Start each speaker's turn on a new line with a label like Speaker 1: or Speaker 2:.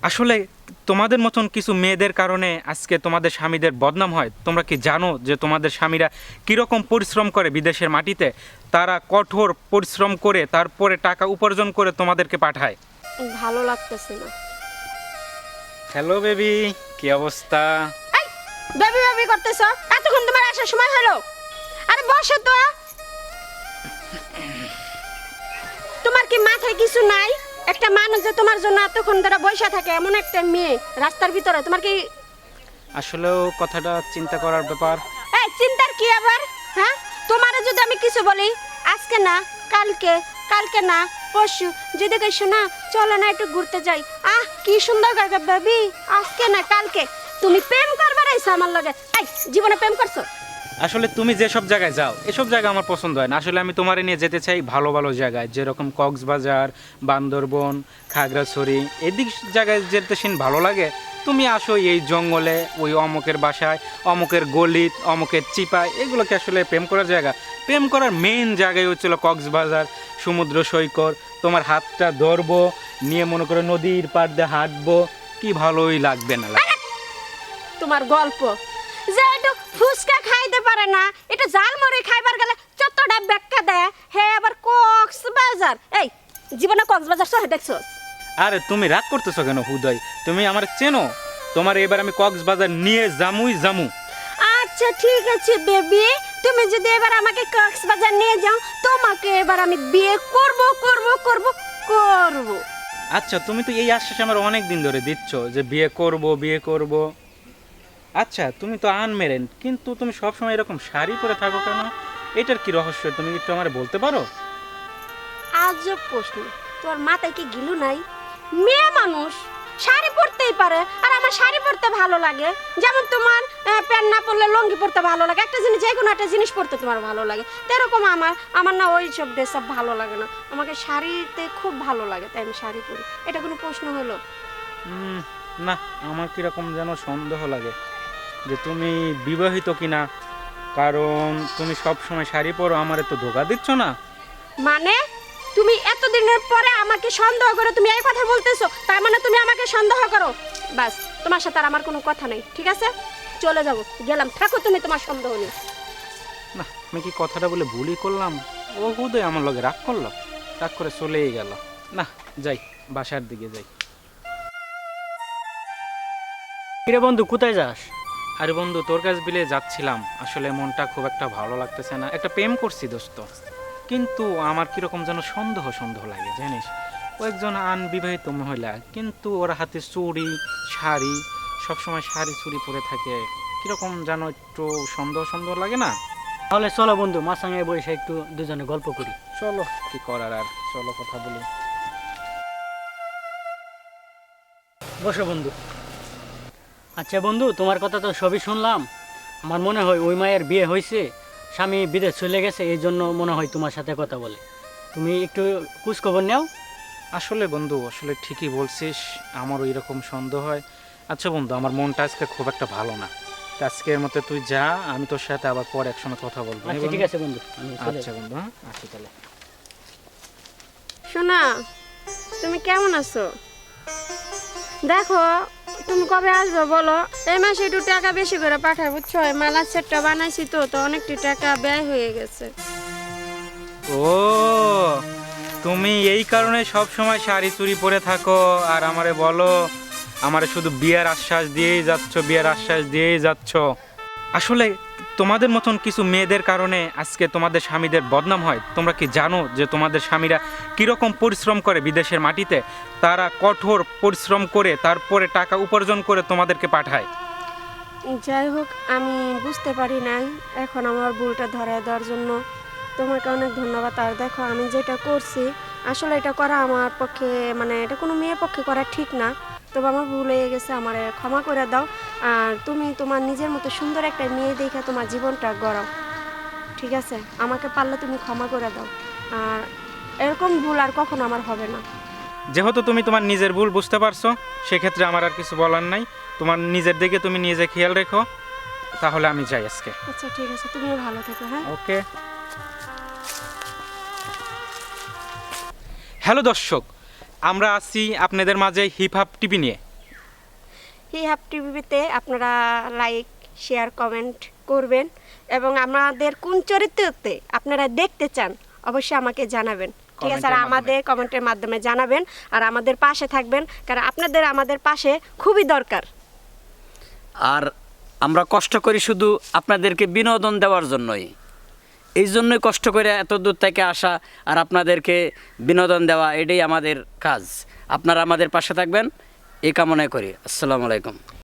Speaker 1: আসলে তোমাদের মতন কিছু মেয়েদের কারণে আজকে তোমাদের স্বামীদের বদনাম হয়। তোমরা কি জানো যে তোমাদের স্বামীরা কীরকম পরিশ্রম করে বিদেশের মাটিতে? তারা কঠোর পরিশ্রম করে তারপরে টাকা উপার্জন করে তোমাদেরকে পাঠায়।
Speaker 2: ভালো লাগতেছে না।
Speaker 1: হ্যালো বেবি, কি অবস্থা?
Speaker 2: এই বেবি বেবি করতেছো? এতক্ষণ তোমার আসার সময় হলো? আরে বসো তো। তোমার কি মাথায় কিছু নাই? একটা মানুষ যে তোমার জন্য এতক্ষণ ধরে বসে থাকে, এমন একটা মেয়ে রাস্তার ভিতরে, তোমার কি
Speaker 1: আসলেও কথাটা চিন্তা করার ব্যাপার।
Speaker 2: এই চিন্তার কি আবার? হ্যাঁ, তোমারে যদি আমি কিছু বলি, আজকে না কালকে, কালকে না পরশু, যদি কইছো না চলো না একটু ঘুরতে যাই, কি সুন্দর জায়গা বেবি, আজকে না কালকে তুমি প্রেম করবার আইছো আমার লগে। এই জীবনে প্রেম করছো?
Speaker 1: আসলে তুমি যেসব জায়গায় যাও এসব জায়গা আমার পছন্দ হয় না। আসলে আমি তোমারে নিয়ে যেতে চাই ভালো ভালো জায়গায়, যেরকম কক্সবাজার, বান্দরবন, খাগড়াছড়ি, এদিক জায়গায় যেতে সিন ভালো লাগে। তুমি আসো এই জঙ্গলে, ওই অমুকের বাসায়, অমুকের গলিত, অমুকের চিপায়, এগুলোকে আসলে প্রেম করার জায়গা? প্রেম করার মেইন জায়গায় হচ্ছিল কক্সবাজার, সমুদ্র সৈকত। তোমার হাতটা ধরবো, নিয়ে মনে করো নদীর পাড় দিয়ে হাঁটবো, কি ভালোই লাগবে না লাগে।
Speaker 2: তোমার গল্প যে একটু ফুচকা খাইতে পারে না, একটু ঝালমুড়ি খাইবার গেলে যতটা ব্যাখ্যা দেয়, হে আবার কক্সবাজার। এই জীবনে কক্সবাজার শহর দেখছো?
Speaker 1: আরে তুমি রাগ করতেছো কেন হুদয়? তুমি আমার চেনো, তোমার এবার আমি কক্সবাজার নিয়ে জামু।
Speaker 2: আচ্ছা ঠিক আছে বেবি, তুমি যদি এবার আমাকে কক্সবাজার নিয়ে যাও, তোমাকে এবার আমি বিয়ে করব।
Speaker 1: আচ্ছা, তুমি তো এই আশ্বাস আমার অনেক দিন ধরে দিচ্ছ যে বিয়ে করব। আচ্ছা, তুমি তো আনমেরেড, কিন্তু তুমি সবসময় এরকম শাড়ি পরে থাকো কেন? এটার কি রহস্য, তুমি একটু আমার বলতে পারো?
Speaker 2: আজব প্রশ্ন। তোর মাথায় কি গিলু নাই? মেয়ে মানুষ শাড়ি পরতেই পারে, আর আমার শাড়ি পরতে ভালো লাগে। যেমন তোমার প্যান্ট না পরলে লুঙ্গি পরতে ভালো লাগে, একটা জিনিস যে কোনো একটা জিনিস পরতে তোমার ভালো লাগে, এরকম আমার না ওই সব ড্রেস আপ ভালো লাগে না। আমাকে শাড়িতে খুব ভালো লাগে, তাই আমি শাড়ি পরি। এটা কোনো প্রশ্ন হলো?
Speaker 1: না, আমার কিরকম যেন সন্দেহ লাগে যে তুমি বিবাহিত কিনা, কারণ তুমি সব সময় শাড়ি পরো। আমারে তো ধোকা দিচ্ছ না?
Speaker 2: মানে তুমি এতদিনের পরে আমাকে সন্দেহ করে তুমি এই কথা বলতেছো, তার মানে তুমি আমাকে সন্দেহ করো? বাস, তোমার সাথে আর আমার কোনো কথা নেই, ঠিক আছে? চলে যাবো, গেলাম, থাকো তুমি তোমার সন্দেহ নিয়ে।
Speaker 1: না, আমি কি কথাটা বলে ভুলই করলাম? ও হুদয় আমার লগে রাগ করলো, রাগ করে চলেই গেল। না, যাই, বাসার দিকে যাই।
Speaker 3: কিরে বন্ধু, কোথায় যাস?
Speaker 1: আরে বন্ধু, তোর কাছ বিলে যাচ্ছিলাম। আসলে মনটা খুব একটা ভালো লাগতেছে না। একটা প্রেম করছি দোস্ত, কিন্তু আমার কিরকম যেন সন্দেহ লাগে জানিস। ও একজন আনবিবাহিত মহিলা, কিন্তু ওর হাতে চুড়ি, শাড়ি, সবসময় শাড়ি চুড়ি পরে থাকে। কিরকম যেন একটু সন্দেহ লাগে না?
Speaker 3: তাহলে চলো বন্ধু, মাসাঙে বসে একটু দুজনে গল্প করি।
Speaker 1: চলো, কি করার আর, চলো কথা বলি।
Speaker 3: বসো বন্ধু। আচ্ছা বন্ধু, তোমার কথা তো সবই শুনলাম। আমার মনে হয় ওই মায়ের বিয়ে হয়েছে, স্বামী বিদেশ চলে গেছে, এই জন্য মনে হয় তোমার সাথে কথা বলে। তুমি একটু খোঁজখবর নাও।
Speaker 1: আসলে বন্ধু, আসলে ঠিকই বলছিস, আমারও এরকম সন্দেহ হয়। আচ্ছা বন্ধু, আমার মনটা আজকে খুব একটা ভালো না। তো আজকের মতো তুই যা, আমি তোর সাথে আবার পরে একসঙ্গে কথা বলবো।
Speaker 3: আচ্ছা ঠিক আছে বন্ধু, আমি চলে
Speaker 1: আচ্ছা বন্ধু, হ্যাঁ, আসি তাহলে।
Speaker 2: শোনা, তুমি কেমন আছো? দেখো, তুমি কবে আসবে বলো? এই মাসে একটু টাকা বেশি করে পাঠাই, বুঝছো? এই মালার সেটটা বানাইছি তো অনেকটি টাকা ব্যয় হয়ে গেছে।
Speaker 1: ও, তুমি এই কারণে সব সময় শাড়ি চুড়ি পরে থাকো আর আমারে বলো, আমারে শুধু বিয়ের আশ্বাস দিয়েই যাচ্ছ। আসলে তোমাদের মতন কিছু মেয়েদের কারণে আজকে তোমাদের স্বামীদের বদনাম হয়। তোমরা কি জানো যে তোমাদের স্বামীরা কীরকম পরিশ্রম করে বিদেশের মাটিতে? তারা কঠোর পরিশ্রম করে তারপরে টাকা উপার্জন করে তোমাদেরকে পাঠায়।
Speaker 2: যাই হোক, আমি বুঝতে পারি নাই, এখন আমার ভুলটা ধরায় দেওয়ার জন্য তোমাকে অনেক ধন্যবাদ। আর দেখো, আমি যেটা করছি আসলে এটা করা আমার পক্ষে, মানে এটা কোনো মেয়ের পক্ষে করা ঠিক না। তবে আমার ভুল হয়ে গেছে, আমার ক্ষমা করে দাও। আর তুমি তোমার নিজের মতো সুন্দর একটা মেয়ে দেখে তোমার জীবনটা গড়াও, ঠিক আছে? আমাকে পারলে তুমি ক্ষমা করে দাও, আর এরকম ভুল আর কখনো আমার হবে না।
Speaker 1: যেহেতু তুমি তোমার নিজের ভুল বুঝতে পারছো, সেক্ষেত্রে আমার আর কিছু বলার নাই। তোমার নিজের দিকে তুমি নিজে খেয়াল রেখো। তাহলে আমি যাই আজকে।
Speaker 2: আচ্ছা ঠিক আছে, তুমিও ভালো থেকো। হ্যাঁ,
Speaker 1: ওকে। হ্যালো দর্শক, আমরা আছি আপনাদের মাঝে হিপ হপ টিভি নিয়ে।
Speaker 2: হিহাব টিভিতে আপনারা লাইক শেয়ার কমেন্ট করবেন এবং আমাদের কোন চরিত্রতে আপনারা দেখতে চান অবশ্যই আমাকে জানাবেন, ঠিক আছে? আর
Speaker 1: কমেন্টের
Speaker 2: আমাদের কমেন্টের মাধ্যমে জানাবেন আর আমাদের পাশে থাকবেন, কারণ আপনাদের আমাদের পাশে খুবই দরকার।
Speaker 4: আর আমরা কষ্ট করি শুধু আপনাদেরকে বিনোদন দেওয়ার জন্যই, এই জন্যই কষ্ট করে এত দূর থেকে আসা আর আপনাদেরকে বিনোদন দেওয়া, এটাই আমাদের কাজ। আপনারা আমাদের পাশে থাকবেন এই কামনাই করি। আসসালামু আলাইকুম।